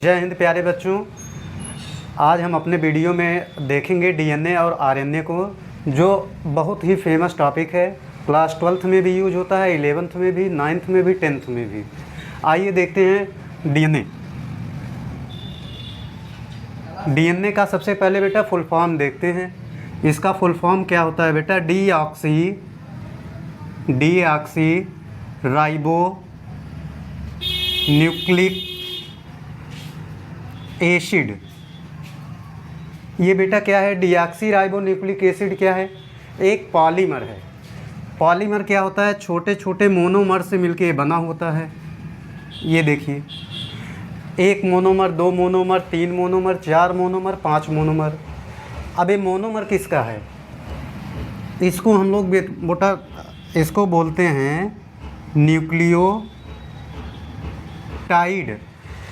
जय हिंद प्यारे बच्चों। आज हम अपने वीडियो में देखेंगे डीएनए और आरएनए को, जो बहुत ही फेमस टॉपिक है। क्लास 12th में भी यूज होता है, 11th में भी, 9th में भी, 10th में भी। आइए देखते हैं डीएनए। डीएनए का सबसे पहले बेटा फुल फॉर्म देखते हैं। इसका फुल फॉर्म क्या होता है बेटा? Deoxy ribo nucleic acid. ये बेटा क्या है? डीऑक्सी राइबो न्यूक्लिक एसिड क्या है? एक पॉलीमर है। पॉलीमर क्या होता है? छोटे छोटे मोनोमर से मिलके बना होता है। ये देखिए, एक मोनोमर, दो मोनोमर, तीन मोनोमर, चार मोनोमर, पांच मोनोमर। अब ये मोनोमर किसका है? इसको हम लोग बेटा इसको बोलते हैं न्यूक्लियोटाइड।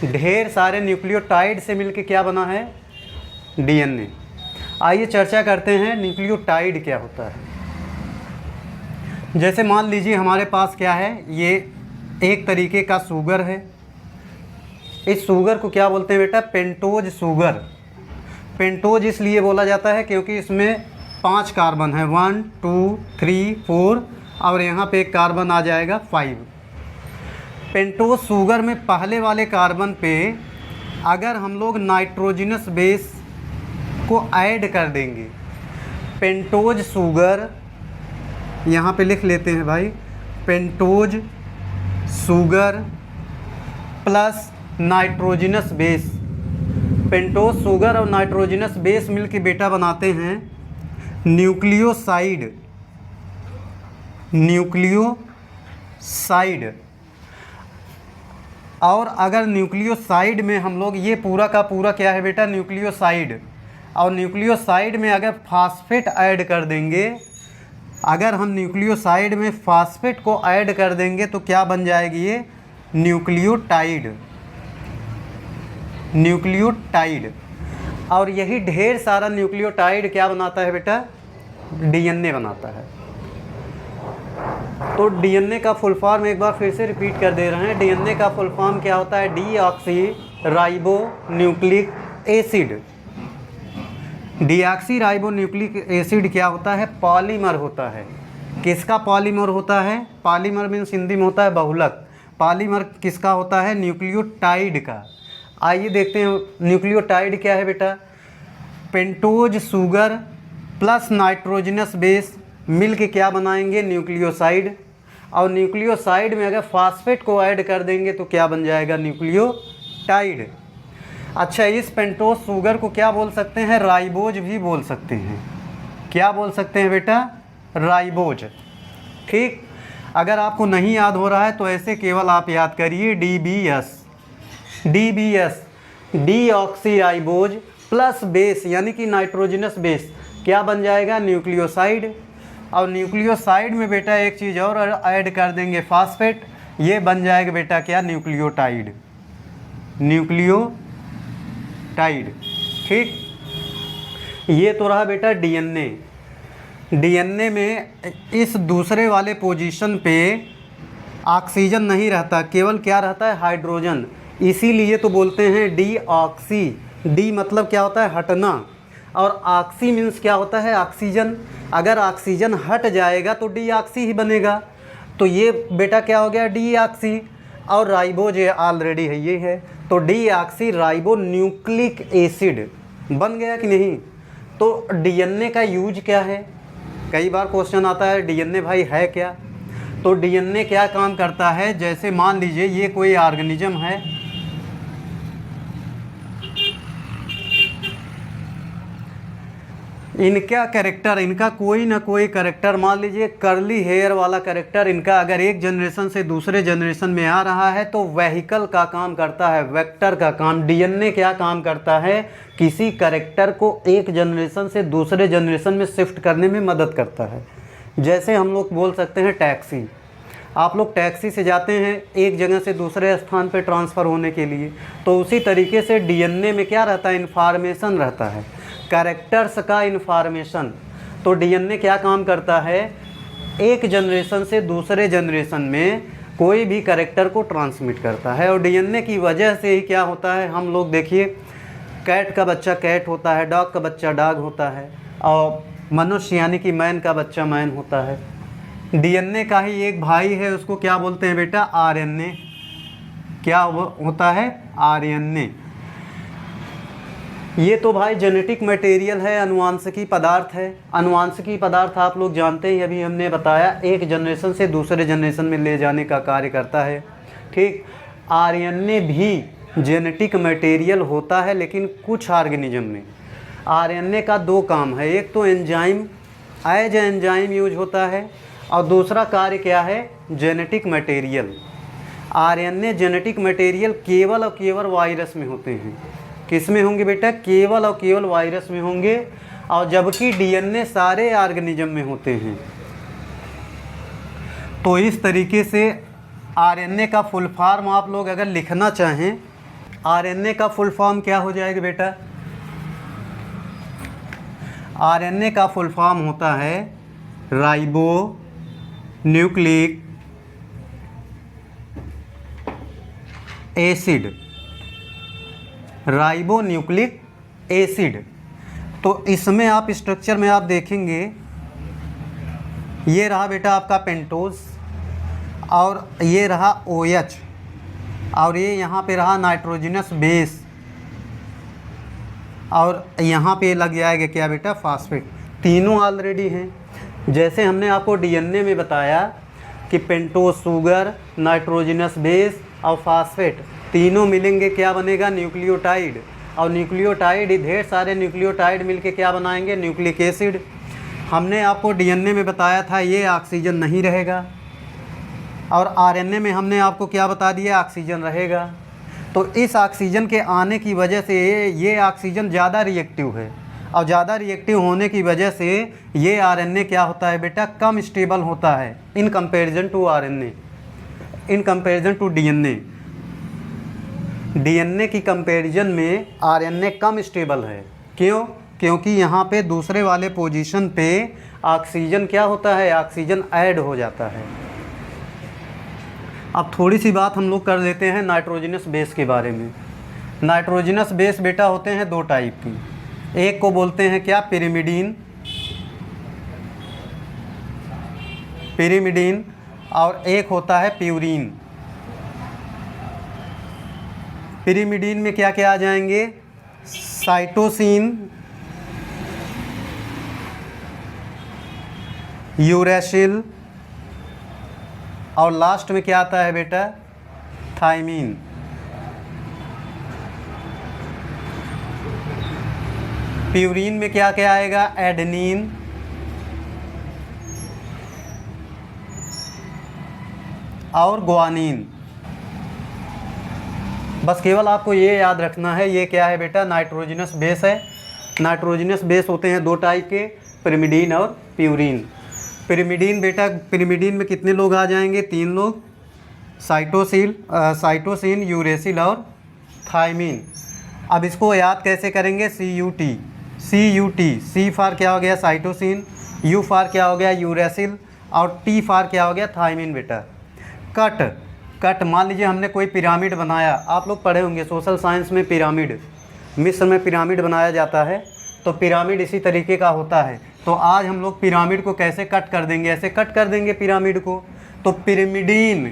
ढेर सारे न्यूक्लियोटाइड से मिलके क्या बना है? डीएनए। आइए चर्चा करते हैं न्यूक्लियोटाइड क्या होता है। जैसे मान लीजिए हमारे पास क्या है, ये एक तरीके का शुगर है। इस शुगर को क्या बोलते हैं बेटा? Pentose sugar. पेंटोज इसलिए बोला जाता है क्योंकि इसमें 5 कार्बन है, 1 2 3 4, और यहाँ पे एक कार्बन आ जाएगा 5। पेंटोज शुगर में पहले वाले कार्बन पे अगर हम लोग नाइट्रोजनस बेस को ऐड कर देंगे, पेंटोज शुगर, यहाँ पे लिख लेते हैं भाई, pentose sugar plus nitrogenous base. Pentose sugar और नाइट्रोजनस बेस मिलके बेटा बनाते हैं न्यूक्लियोसाइड। और अगर न्यूक्लियोसाइड में हम लोग, ये पूरा का पूरा क्या है बेटा? न्यूक्लियोसाइड। और न्यूक्लियोसाइड में अगर फास्फेट ऐड कर देंगे, अगर हम न्यूक्लियोसाइड में फास्फेट को ऐड कर देंगे तो क्या बन जाएगी? ये न्यूक्लियोटाइड। और यही ढेर सारा न्यूक्लियोटाइड क्या बनाता है बेटा? डीएनए बनाता है। तो डीएनए का फुल फॉर्म एक बार फिर से रिपीट कर दे रहे हैं। डीएनए का फुल फॉर्म क्या होता है? Deoxy ribo nucleic acid. Deoxy ribo nucleic acid क्या होता है? पॉलीमर होता है। किसका पॉलीमर होता है? पॉलीमर मीन्स हिंदी में होता है बहुलक। पॉलीमर किसका होता है? न्यूक्लियोटाइड का। आइए देखते हैं न्यूक्लियोटाइड क्या है बेटा? Pentose sugar plus nitrogenous base मिल के क्या बनाएंगे? न्यूक्लियोसाइड। और न्यूक्लियोसाइड में अगर फास्फेट को ऐड कर देंगे तो क्या बन जाएगा? न्यूक्लियोटाइड। अच्छा, इस पेंटोज शुगर को क्या बोल सकते हैं? राइबोज भी बोल सकते हैं। क्या बोल सकते हैं बेटा? राइबोज। ठीक। अगर आपको नहीं याद हो रहा है तो ऐसे केवल आप याद करिए DBS, deoxy ribose plus base यानी कि नाइट्रोजनस बेस क्या बन जाएगा? न्यूक्लियोसाइड। और न्यूक्लियोसाइड में बेटा एक चीज़ और ऐड कर देंगे, फास्फेट। ये बन जाएगा बेटा क्या? न्यूक्लियोटाइड। ठीक। ये तो रहा बेटा डीएनए। डीएनए में इस दूसरे वाले पोजीशन पे ऑक्सीजन नहीं रहता, केवल क्या रहता है? हाइड्रोजन। इसीलिए तो बोलते हैं डीऑक्सी। डी मतलब क्या होता है? हटना। और ऑक्सी मीन्स क्या होता है? ऑक्सीजन। अगर ऑक्सीजन हट जाएगा तो डीऑक्सी ही बनेगा। तो ये बेटा क्या हो गया? डीऑक्सी। और राइबोज ये ऑलरेडी है, ये है, तो डीऑक्सी राइबो न्यूक्लिक एसिड बन गया कि नहीं? तो डीएनए का यूज क्या है? कई बार क्वेश्चन आता है डीएनए भाई है क्या? तो डीएनए क्या काम करता है? जैसे मान लीजिए ये कोई ऑर्गेनिज्म है, इनका कैरेक्टर, इनका कोई ना कोई कैरेक्टर, मान लीजिए कर्ली हेयर वाला कैरेक्टर इनका अगर एक जनरेशन से दूसरे जनरेशन में आ रहा है तो वेहिकल का काम करता है, वेक्टर का काम। डीएनए क्या काम करता है? किसी कैरेक्टर को एक जनरेशन से दूसरे जनरेशन में शिफ्ट करने में मदद करता है। जैसे हम लोग बोल सकते हैं टैक्सी। आप लोग टैक्सी से जाते हैं एक जगह से दूसरे स्थान पर ट्रांसफ़र होने के लिए, तो उसी तरीके से डीएनए में क्या रहता है? इन्फॉर्मेशन रहता है, कैरेक्टर्स का इन्फॉर्मेशन। तो डीएनए क्या काम करता है? एक जनरेशन से दूसरे जनरेशन में कोई भी कैरेक्टर को ट्रांसमिट करता है। और डीएनए की वजह से ही क्या होता है, हम लोग देखिए कैट का बच्चा कैट होता है, डॉग का बच्चा डॉग होता है, और मनुष्य यानी कि मैन का बच्चा मैन होता है। डीएनए का ही एक भाई है, उसको क्या बोलते हैं बेटा, आरएनए। क्या होता है, आरएनए। ये तो भाई जेनेटिक मटेरियल है, अनुवांशिकी पदार्थ है। अनुवांशिकी पदार्थ आप लोग जानते ही, अभी हमने बताया, एक जनरेशन से दूसरे जनरेशन में ले जाने का कार्य करता है। ठीक, आरएनए भी जेनेटिक मटेरियल होता है, लेकिन कुछ ऑर्गेनिज्म में आरएनए का दो काम है। एक तो एंजाइम, एज एंजाइम यूज होता है, और दूसरा कार्य क्या है, genetic material. RNA genetic material केवल और केवल वायरस में होते हैं। किस में होंगे बेटा, केवल और केवल वायरस में होंगे, और जबकि डीएनए सारे ऑर्गेनिज्म में होते हैं। तो इस तरीके से आरएनए का फुल फॉर्म आप लोग अगर लिखना चाहें, आरएनए का फुल फॉर्म क्या हो जाएगा बेटा, आरएनए का फुल फॉर्म होता है ribo nucleic acid. Ribo nucleic acid. तो इसमें आप स्ट्रक्चर में आप देखेंगे, ये रहा बेटा आपका पेंटोज, और ये रहा OH, और ये यहाँ पे रहा नाइट्रोजनस बेस, और यहाँ पे लग जाएगा क्या बेटा, फास्फेट। तीनों ऑलरेडी हैं। जैसे हमने आपको डीएनए में बताया कि पेंटोज शुगर, नाइट्रोजनस बेस और फास्फेट तीनों मिलेंगे, क्या बनेगा, न्यूक्लियोटाइड। और न्यूक्लियोटाइड, ढेर सारे न्यूक्लियोटाइड मिलके क्या बनाएंगे, न्यूक्लिक एसिड। हमने आपको डीएनए में बताया था ये ऑक्सीजन नहीं रहेगा, और आरएनए में हमने आपको क्या बता दिया, ऑक्सीजन रहेगा। तो इस ऑक्सीजन के आने की वजह से ये ऑक्सीजन ज़्यादा रिएक्टिव है, और ज़्यादा रिएक्टिव होने की वजह से ये आरएनए क्या होता है बेटा, कम स्टेबल होता है in comparison to RNA, in comparison to DNA. DNA की कंपैरिजन में आरएनए कम स्टेबल है। क्यों? क्योंकि यहाँ पे दूसरे वाले पोजीशन पे ऑक्सीजन क्या होता है, ऑक्सीजन ऐड हो जाता है। अब थोड़ी सी बात हम लोग कर लेते हैं नाइट्रोजनस बेस के बारे में। नाइट्रोजनस बेस बेटा होते हैं दो टाइप की, एक को बोलते हैं क्या, पिरिमिडीन, पिरिमिडीन, और एक होता है प्यूरीन। पिरिमिडीन में क्या क्या आ जाएंगे, साइटोसिन, यूरेसिल, और लास्ट में क्या आता है बेटा, थाइमीन। प्यूरीन में क्या क्या आएगा, एडेनिन, और ग्वानिन। बस केवल आपको ये याद रखना है, ये क्या है बेटा, नाइट्रोजनस बेस है। नाइट्रोजनस बेस होते हैं दो टाइप के, पिरिमिडीन और प्यूरीन। पिरिमिडीन बेटा, पिरिमिडीन में कितने लोग आ जाएंगे, तीन लोग, साइटोसिन, यूरेसिल और थाइमीन। अब इसको याद कैसे करेंगे, CUT, CUT, C फॉर क्या हो गया, साइटोसिन, U फॉर क्या हो गया, यूरेसिल, और T फॉर क्या हो गया, थाइमीन। बेटा कट, मान लीजिए हमने कोई पिरामिड बनाया, आप लोग पढ़े होंगे सोशल साइंस में, पिरामिड, मिस्र में पिरामिड बनाया जाता है, तो पिरामिड इसी तरीके का होता है। तो आज हम लोग पिरामिड को कैसे कट कर देंगे, ऐसे कट कर देंगे पिरामिड को। तो पिरामिडीन,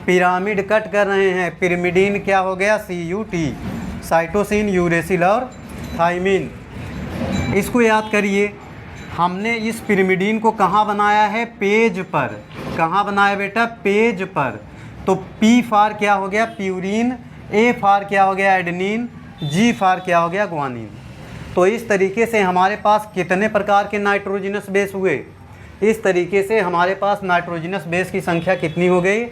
पिरामिड कट कर रहे हैं, पिरामिडीन क्या हो गया, CUT, साइटोसिन, यूरेसिल और थाइमीन। इसको याद करिए, हमने इस पिरामिडीन को कहाँ बनाया है, पेज पर। कहाँ बनाया बेटा, पेज पर। तो P फॉर क्या हो गया, प्यूरीन, A फॉर क्या हो गया, एडेनिन, G फॉर क्या हो गया, ग्वानिन। तो इस तरीके से हमारे पास कितने प्रकार के नाइट्रोजनस बेस हुए, इस तरीके से हमारे पास नाइट्रोजनस बेस की संख्या कितनी हो गई,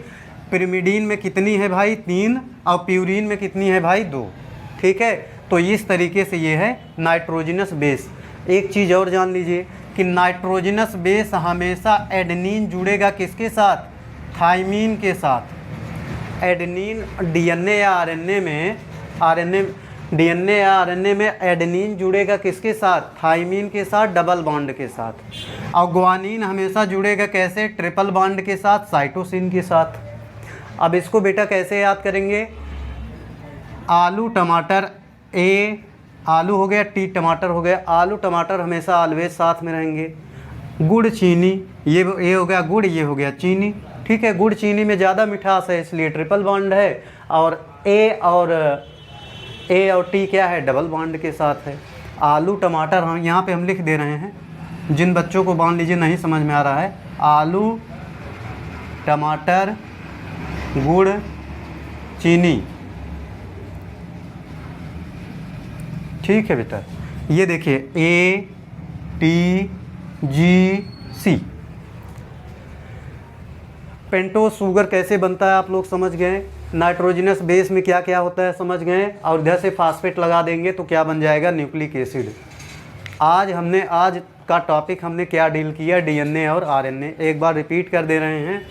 पिरिमिडीन में कितनी है भाई, 3, और प्यूरीन में कितनी है भाई, 2। ठीक है, तो इस तरीके से ये है नाइट्रोजनस बेस। एक चीज़ और जान लीजिए कि नाइट्रोजनस बेस हमेशा एडेनिन जुड़ेगा किसके साथ, थाइमीन के साथ। एडेनिन डीएनए या आरएनए में, डीएनए या आरएनए में एडेनिन जुड़ेगा किसके साथ, थाइमीन के साथ, डबल बॉन्ड के साथ। और ग्वानिन हमेशा जुड़ेगा कैसे, ट्रिपल बॉन्ड के साथ, साइटोसिन के साथ। अब इसको बेटा कैसे याद करेंगे, आलू टमाटर ए, आलू हो गया, टी टमाटर हो गया, आलू टमाटर हमेशा ऑलवेज साथ में रहेंगे। गुड़ चीनी, ये हो गया गुड़, ये हो गया चीनी, ठीक है। गुड़ चीनी में ज़्यादा मिठास है इसलिए ट्रिपल बॉन्ड है, और ए और टी क्या है, डबल बॉन्ड के साथ है। आलू टमाटर हम यहाँ पे हम लिख दे रहे हैं, जिन बच्चों को मान लीजिए नहीं समझ में आ रहा है, आलू टमाटर गुड़ चीनी, ठीक है बेटा। ये देखिए ATGC। पेंटोस शुगर कैसे बनता है आप लोग समझ गए, नाइट्रोजनस बेस में क्या क्या होता है समझ गए, और इधर से फास्फेट लगा देंगे तो क्या बन जाएगा, न्यूक्लिक एसिड। आज का टॉपिक हमने क्या डील किया, DNA और RNA। एक बार रिपीट कर दे रहे हैं,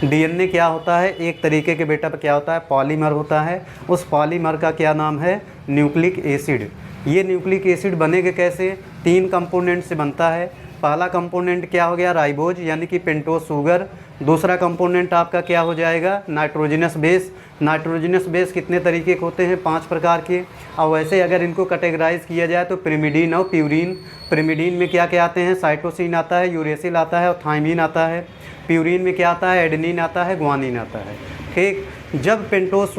DNA क्या होता है, एक तरीके के बेटा क्या होता है, पॉलीमर होता है। उस पॉलीमर का क्या नाम है, न्यूक्लिक एसिड। ये न्यूक्लिक एसिड बनेगा कैसे, 3 कंपोनेंट से बनता है। पहला कंपोनेंट क्या हो गया, राइबोज यानी कि पेंटोस शुगर। दूसरा कंपोनेंट आपका क्या हो जाएगा, नाइट्रोजनस बेस। नाइट्रोजनस बेस कितने तरीके के होते हैं, 5 प्रकार के। और वैसे अगर इनको कैटेगराइज किया जाए तो पिरिमिडीन और प्यूरिन। पिरिमिडीन में क्या क्या आते हैं, साइटोसिन आता है, यूरेसिल आता है और थाइमिन आता है। प्यूरिन में क्या आता है, एडेनिन आता है, ग्वानिन आता है, ठीक। जब पेंटोस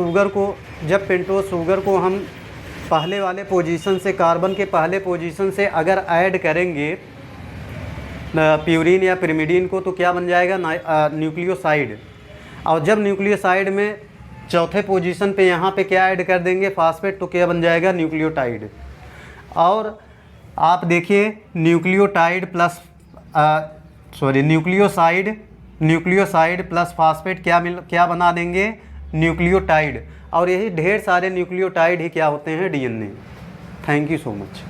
शुगर को हम पहले वाले पोजीशन से, कार्बन के पहले पोजीशन से अगर ऐड करेंगे प्यूरिन या पिरिमिडीन को, तो क्या बन जाएगा, न्यूक्लियोसाइड। और जब न्यूक्लियोसाइड में चौथे पोजीशन पे यहाँ पे क्या ऐड कर देंगे, फास्फेट, तो क्या बन जाएगा, न्यूक्लियोटाइड। और आप देखिए न्यूक्लियोसाइड प्लस फास्फेट क्या बना देंगे, न्यूक्लियोटाइड। और यही ढेर सारे न्यूक्लियोटाइड ही क्या होते हैं, DNA। Thank you so much.